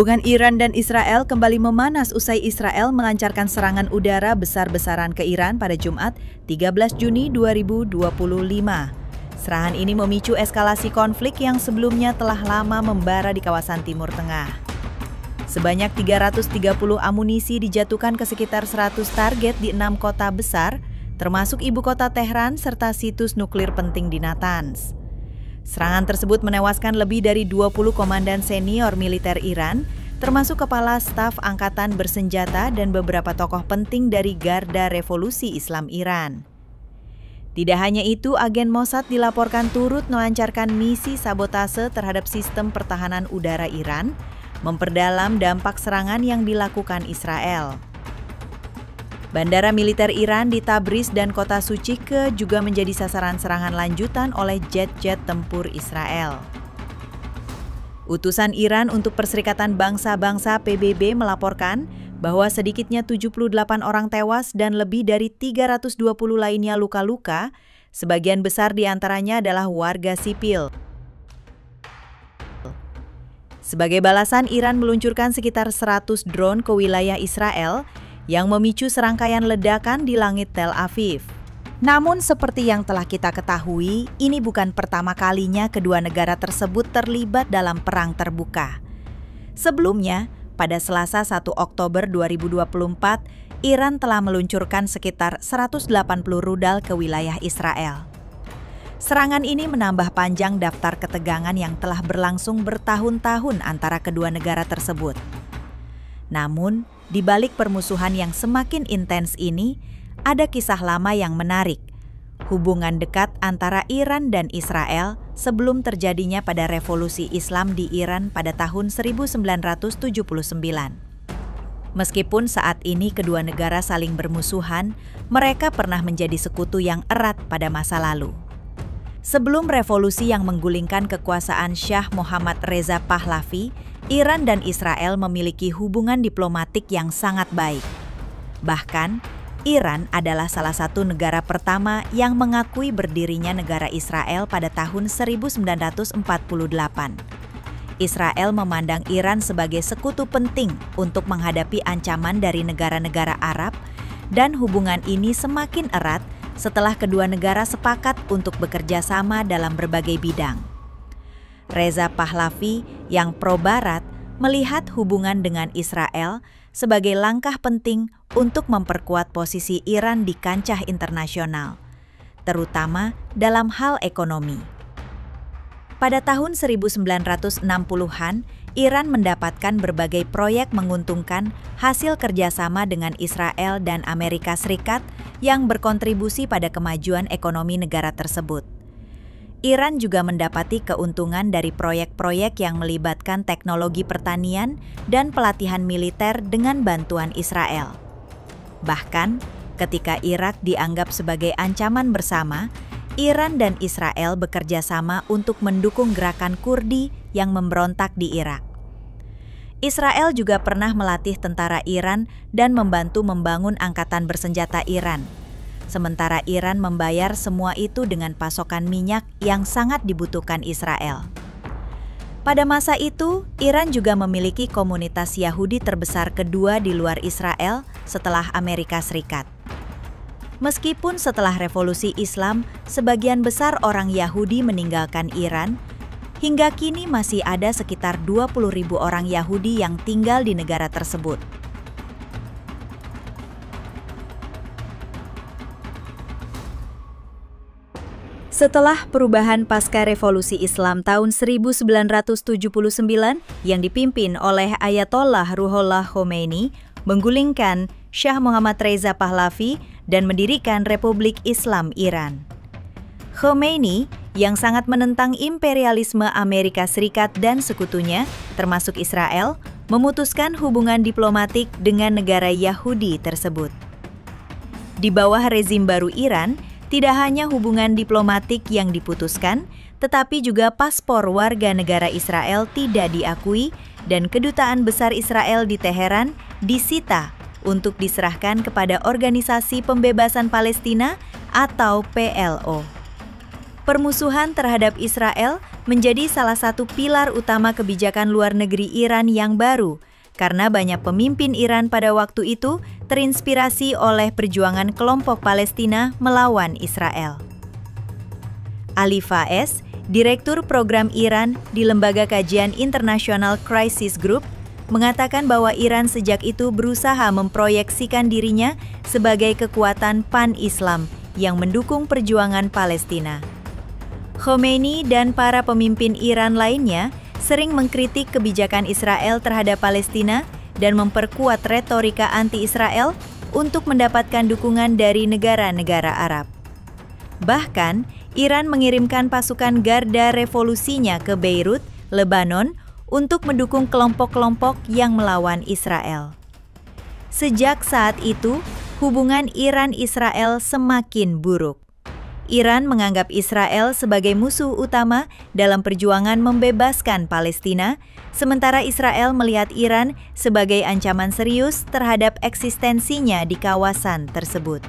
Hubungan Iran dan Israel kembali memanas usai Israel melancarkan serangan udara besar-besaran ke Iran pada Jumat, 13 Juni 2025. Serangan ini memicu eskalasi konflik yang sebelumnya telah lama membara di kawasan Timur Tengah. Sebanyak 330 amunisi dijatuhkan ke sekitar 100 target di 6 kota besar, termasuk ibu kota Tehran serta situs nuklir penting di Natanz. Serangan tersebut menewaskan lebih dari 20 komandan senior militer Iran, termasuk kepala staf angkatan bersenjata dan beberapa tokoh penting dari Garda Revolusi Islam Iran. Tidak hanya itu, agen Mossad dilaporkan turut melancarkan misi sabotase terhadap sistem pertahanan udara Iran, memperdalam dampak serangan yang dilakukan Israel. Bandara militer Iran di Tabriz dan kota suci juga menjadi sasaran serangan lanjutan oleh jet-jet tempur Israel. Utusan Iran untuk Perserikatan Bangsa-Bangsa PBB melaporkan bahwa sedikitnya 78 orang tewas dan lebih dari 320 lainnya luka-luka, sebagian besar diantaranya adalah warga sipil. Sebagai balasan, Iran meluncurkan sekitar 100 drone ke wilayah Israel yang memicu serangkaian ledakan di langit Tel Aviv. Namun seperti yang telah kita ketahui, ini bukan pertama kalinya kedua negara tersebut terlibat dalam perang terbuka. Sebelumnya, pada Selasa 1 Oktober 2024, Iran telah meluncurkan sekitar 180 rudal ke wilayah Israel. Serangan ini menambah panjang daftar ketegangan yang telah berlangsung bertahun-tahun antara kedua negara tersebut. Namun, di balik permusuhan yang semakin intens ini, ada kisah lama yang menarik. Hubungan dekat antara Iran dan Israel sebelum terjadinya pada revolusi Islam di Iran pada tahun 1979. Meskipun saat ini kedua negara saling bermusuhan, mereka pernah menjadi sekutu yang erat pada masa lalu. Sebelum revolusi yang menggulingkan kekuasaan Shah Mohammad Reza Pahlavi, Iran dan Israel memiliki hubungan diplomatik yang sangat baik. Bahkan, Iran adalah salah satu negara pertama yang mengakui berdirinya negara Israel pada tahun 1948. Israel memandang Iran sebagai sekutu penting untuk menghadapi ancaman dari negara-negara Arab, dan hubungan ini semakin erat setelah kedua negara sepakat untuk bekerja sama dalam berbagai bidang. Reza Pahlavi yang pro-Barat melihat hubungan dengan Israel sebagai langkah penting untuk memperkuat posisi Iran di kancah internasional, terutama dalam hal ekonomi. Pada tahun 1960-an, Iran mendapatkan berbagai proyek menguntungkan hasil kerjasama dengan Israel dan Amerika Serikat yang berkontribusi pada kemajuan ekonomi negara tersebut. Iran juga mendapati keuntungan dari proyek-proyek yang melibatkan teknologi pertanian dan pelatihan militer dengan bantuan Israel. Bahkan, ketika Irak dianggap sebagai ancaman bersama, Iran dan Israel bekerja sama untuk mendukung gerakan Kurdi yang memberontak di Irak. Israel juga pernah melatih tentara Iran dan membantu membangun angkatan bersenjata Iran. Sementara Iran membayar semua itu dengan pasokan minyak yang sangat dibutuhkan Israel. Pada masa itu, Iran juga memiliki komunitas Yahudi terbesar kedua di luar Israel setelah Amerika Serikat. Meskipun setelah revolusi Islam, sebagian besar orang Yahudi meninggalkan Iran, hingga kini masih ada sekitar 20.000 orang Yahudi yang tinggal di negara tersebut. Setelah perubahan pasca revolusi Islam tahun 1979 yang dipimpin oleh Ayatollah Ruhollah Khomeini, menggulingkan Shah Mohammad Reza Pahlavi dan mendirikan Republik Islam Iran. Khomeini, yang sangat menentang imperialisme Amerika Serikat dan sekutunya, termasuk Israel, memutuskan hubungan diplomatik dengan negara Yahudi tersebut. Di bawah rezim baru Iran, tidak hanya hubungan diplomatik yang diputuskan, tetapi juga paspor warga negara Israel tidak diakui dan kedutaan besar Israel di Teheran disita untuk diserahkan kepada Organisasi Pembebasan Palestina atau PLO. Permusuhan terhadap Israel menjadi salah satu pilar utama kebijakan luar negeri Iran yang baru, karena banyak pemimpin Iran pada waktu itu terinspirasi oleh perjuangan kelompok Palestina melawan Israel. Ali Faez, Direktur Program Iran di Lembaga Kajian International Crisis Group, mengatakan bahwa Iran sejak itu berusaha memproyeksikan dirinya sebagai kekuatan pan-Islam yang mendukung perjuangan Palestina. Khomeini dan para pemimpin Iran lainnya sering mengkritik kebijakan Israel terhadap Palestina dan memperkuat retorika anti-Israel untuk mendapatkan dukungan dari negara-negara Arab. Bahkan, Iran mengirimkan pasukan Garda Revolusinya ke Beirut, Lebanon, untuk mendukung kelompok-kelompok yang melawan Israel. Sejak saat itu, hubungan Iran-Israel semakin buruk. Iran menganggap Israel sebagai musuh utama dalam perjuangan membebaskan Palestina, sementara Israel melihat Iran sebagai ancaman serius terhadap eksistensinya di kawasan tersebut.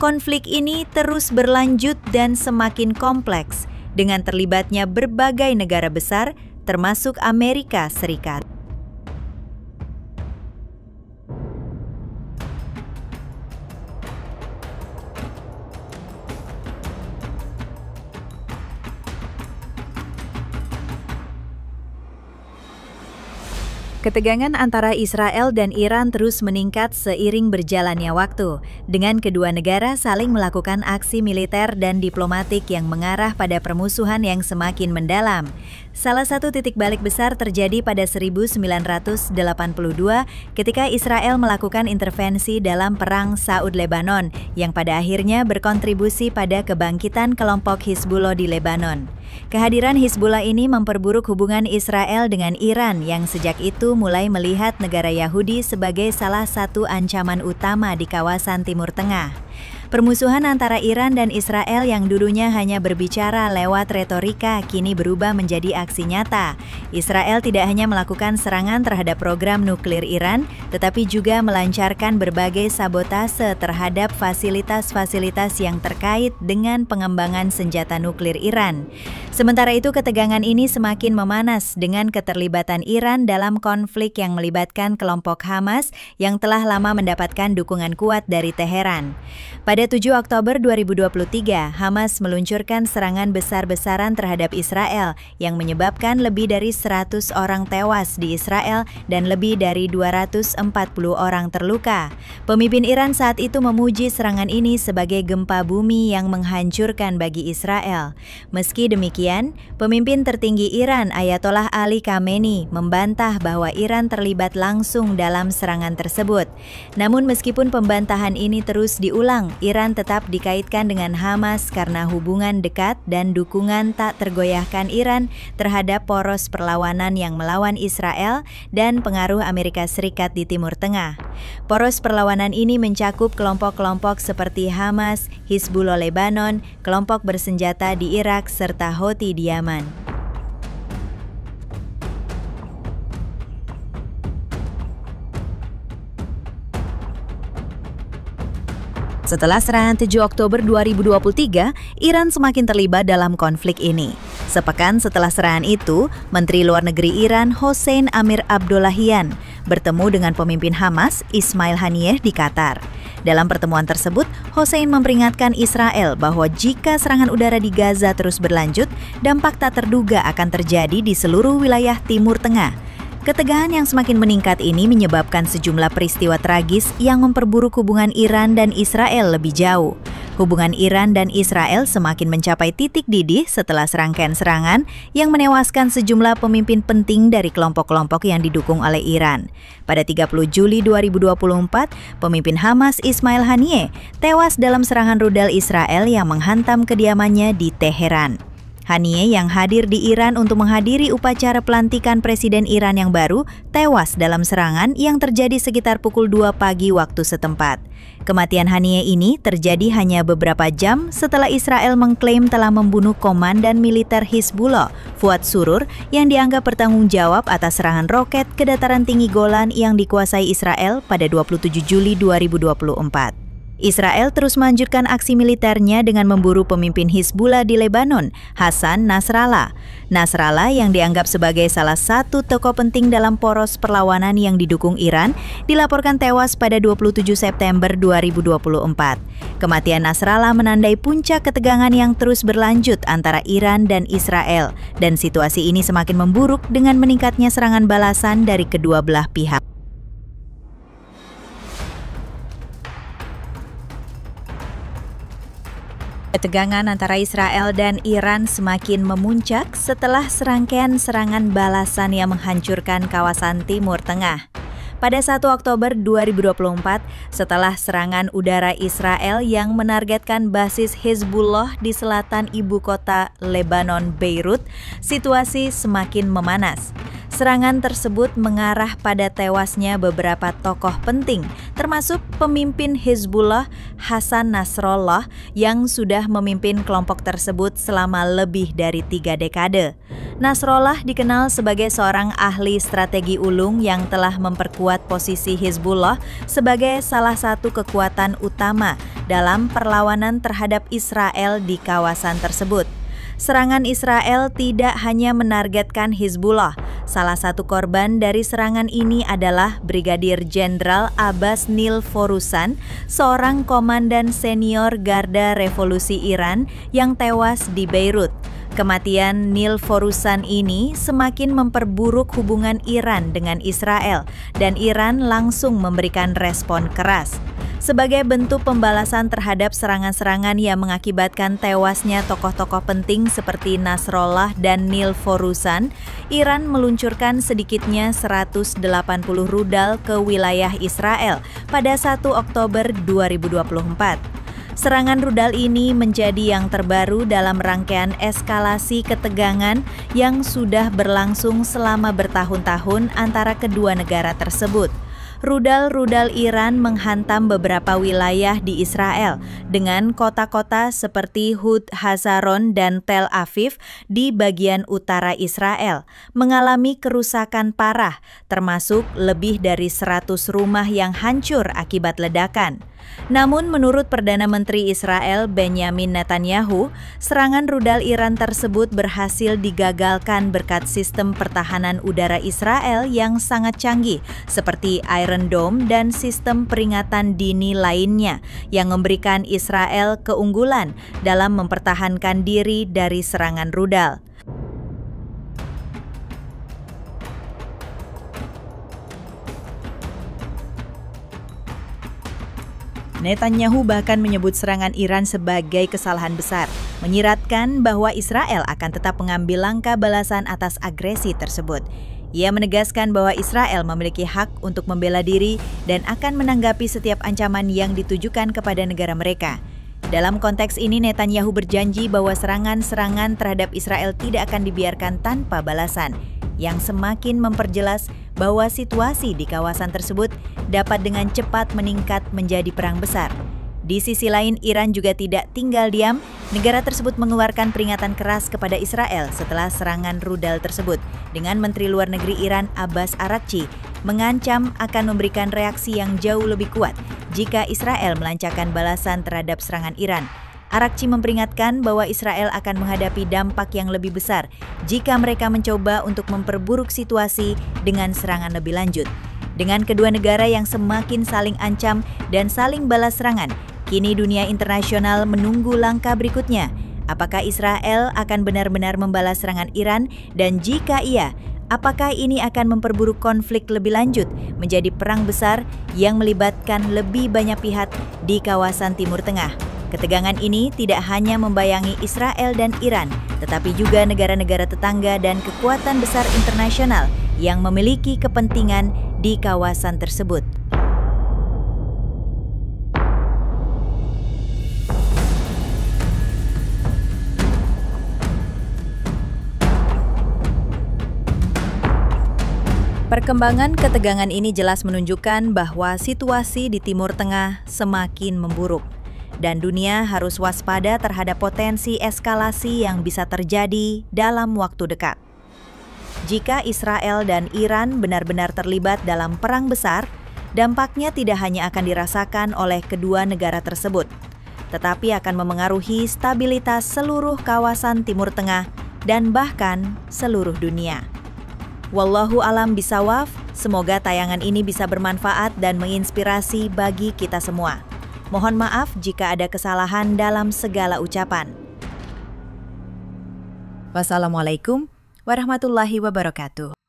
Konflik ini terus berlanjut dan semakin kompleks dengan terlibatnya berbagai negara besar, termasuk Amerika Serikat. Ketegangan antara Israel dan Iran terus meningkat seiring berjalannya waktu, dengan kedua negara saling melakukan aksi militer dan diplomatik yang mengarah pada permusuhan yang semakin mendalam. Salah satu titik balik besar terjadi pada 1982 ketika Israel melakukan intervensi dalam Perang Saud-Lebanon yang pada akhirnya berkontribusi pada kebangkitan kelompok Hizbullah di Lebanon. Kehadiran Hizbullah ini memperburuk hubungan Israel dengan Iran yang sejak itu mulai melihat negara Yahudi sebagai salah satu ancaman utama di kawasan Timur Tengah. Permusuhan antara Iran dan Israel yang dulunya hanya berbicara lewat retorika kini berubah menjadi aksi nyata. Israel tidak hanya melakukan serangan terhadap program nuklir Iran, tetapi juga melancarkan berbagai sabotase terhadap fasilitas-fasilitas yang terkait dengan pengembangan senjata nuklir Iran. Sementara itu, ketegangan ini semakin memanas dengan keterlibatan Iran dalam konflik yang melibatkan kelompok Hamas yang telah lama mendapatkan dukungan kuat dari Teheran. Pada 7 Oktober 2023, Hamas meluncurkan serangan besar-besaran terhadap Israel yang menyebabkan lebih dari 100 orang tewas di Israel dan lebih dari 240 orang terluka. Pemimpin Iran saat itu memuji serangan ini sebagai gempa bumi yang menghancurkan bagi Israel. Meski demikian, pemimpin tertinggi Iran Ayatollah Ali Khamenei membantah bahwa Iran terlibat langsung dalam serangan tersebut. Namun meskipun pembantahan ini terus diulang, Iran tetap dikaitkan dengan Hamas karena hubungan dekat dan dukungan tak tergoyahkan Iran terhadap poros perlawanan yang melawan Israel dan pengaruh Amerika Serikat di Timur Tengah. Poros perlawanan ini mencakup kelompok-kelompok seperti Hamas, Hizbullah Lebanon, kelompok bersenjata di Irak, serta Houthi di Yaman. Setelah serangan 7 Oktober 2023, Iran semakin terlibat dalam konflik ini. Sepekan setelah serangan itu, Menteri Luar Negeri Iran Hossein Amir-Abdollahian bertemu dengan pemimpin Hamas Ismail Haniyeh di Qatar. Dalam pertemuan tersebut, Hossein memperingatkan Israel bahwa jika serangan udara di Gaza terus berlanjut, dampak tak terduga akan terjadi di seluruh wilayah Timur Tengah. Ketegangan yang semakin meningkat ini menyebabkan sejumlah peristiwa tragis yang memperburuk hubungan Iran dan Israel lebih jauh. Hubungan Iran dan Israel semakin mencapai titik didih setelah serangkaian serangan yang menewaskan sejumlah pemimpin penting dari kelompok-kelompok yang didukung oleh Iran. Pada 30 Juli 2024, pemimpin Hamas Ismail Haniyeh tewas dalam serangan rudal Israel yang menghantam kediamannya di Teheran. Haniyeh yang hadir di Iran untuk menghadiri upacara pelantikan Presiden Iran yang baru tewas dalam serangan yang terjadi sekitar pukul 2 pagi waktu setempat. Kematian Haniyeh ini terjadi hanya beberapa jam setelah Israel mengklaim telah membunuh komandan militer Hizbullah, Fuad Shurur, yang dianggap bertanggung jawab atas serangan roket ke dataran tinggi Golan yang dikuasai Israel pada 27 Juli 2024. Israel terus melanjutkan aksi militernya dengan memburu pemimpin Hizbullah di Lebanon, Hassan Nasrallah. Nasrallah yang dianggap sebagai salah satu tokoh penting dalam poros perlawanan yang didukung Iran, dilaporkan tewas pada 27 September 2024. Kematian Nasrallah menandai puncak ketegangan yang terus berlanjut antara Iran dan Israel, dan situasi ini semakin memburuk dengan meningkatnya serangan balasan dari kedua belah pihak. Ketegangan antara Israel dan Iran semakin memuncak setelah serangkaian serangan balasan yang menghancurkan kawasan Timur Tengah. Pada 1 Oktober 2024, setelah serangan udara Israel yang menargetkan basis Hizbullah di selatan ibu kota Lebanon, Beirut, situasi semakin memanas. Serangan tersebut mengarah pada tewasnya beberapa tokoh penting, termasuk pemimpin Hizbullah Hassan Nasrallah yang sudah memimpin kelompok tersebut selama lebih dari 3 dekade. Nasrallah dikenal sebagai seorang ahli strategi ulung yang telah memperkuat posisi Hizbullah sebagai salah satu kekuatan utama dalam perlawanan terhadap Israel di kawasan tersebut. Serangan Israel tidak hanya menargetkan Hizbullah. Salah satu korban dari serangan ini adalah Brigadir Jenderal Abbas Nilforousan, seorang komandan senior Garda Revolusi Iran yang tewas di Beirut. Kematian Nilforousan ini semakin memperburuk hubungan Iran dengan Israel, dan Iran langsung memberikan respon keras. Sebagai bentuk pembalasan terhadap serangan-serangan yang mengakibatkan tewasnya tokoh-tokoh penting seperti Nasrallah dan Nilforousan, Iran meluncurkan sedikitnya 180 rudal ke wilayah Israel pada 1 Oktober 2024. Serangan rudal ini menjadi yang terbaru dalam rangkaian eskalasi ketegangan yang sudah berlangsung selama bertahun-tahun antara kedua negara tersebut. Rudal-rudal Iran menghantam beberapa wilayah di Israel dengan kota-kota seperti Hud Hazaron dan Tel Aviv di bagian utara Israel mengalami kerusakan parah, termasuk lebih dari 100 rumah yang hancur akibat ledakan. Namun menurut Perdana Menteri Israel Benjamin Netanyahu, serangan rudal Iran tersebut berhasil digagalkan berkat sistem pertahanan udara Israel yang sangat canggih seperti Iron Dome dan sistem peringatan dini lainnya yang memberikan Israel keunggulan dalam mempertahankan diri dari serangan rudal. Netanyahu bahkan menyebut serangan Iran sebagai kesalahan besar, menyiratkan bahwa Israel akan tetap mengambil langkah balasan atas agresi tersebut. Ia menegaskan bahwa Israel memiliki hak untuk membela diri dan akan menanggapi setiap ancaman yang ditujukan kepada negara mereka. Dalam konteks ini, Netanyahu berjanji bahwa serangan-serangan terhadap Israel tidak akan dibiarkan tanpa balasan, yang semakin memperjelas bahwa situasi di kawasan tersebut dapat dengan cepat meningkat menjadi perang besar. Di sisi lain, Iran juga tidak tinggal diam. Negara tersebut mengeluarkan peringatan keras kepada Israel setelah serangan rudal tersebut, dengan Menteri Luar Negeri Iran Abbas Araghchi mengancam akan memberikan reaksi yang jauh lebih kuat jika Israel melancarkan balasan terhadap serangan Iran. Araghchi memperingatkan bahwa Israel akan menghadapi dampak yang lebih besar jika mereka mencoba untuk memperburuk situasi dengan serangan lebih lanjut. Dengan kedua negara yang semakin saling ancam dan saling balas serangan, kini dunia internasional menunggu langkah berikutnya. Apakah Israel akan benar-benar membalas serangan Iran? Dan jika iya, apakah ini akan memperburuk konflik lebih lanjut menjadi perang besar yang melibatkan lebih banyak pihak di kawasan Timur Tengah? Ketegangan ini tidak hanya membayangi Israel dan Iran, tetapi juga negara-negara tetangga dan kekuatan besar internasional yang memiliki kepentingan di kawasan tersebut. Perkembangan ketegangan ini jelas menunjukkan bahwa situasi di Timur Tengah semakin memburuk, dan dunia harus waspada terhadap potensi eskalasi yang bisa terjadi dalam waktu dekat. Jika Israel dan Iran benar-benar terlibat dalam perang besar, Dampaknya tidak hanya akan dirasakan oleh kedua negara tersebut, tetapi akan memengaruhi stabilitas seluruh kawasan Timur Tengah dan bahkan seluruh dunia. Wallahu alam bisawaf, semoga tayangan ini bisa bermanfaat dan menginspirasi bagi kita semua. Mohon maaf jika ada kesalahan dalam segala ucapan. Wassalamualaikum warahmatullahi wabarakatuh.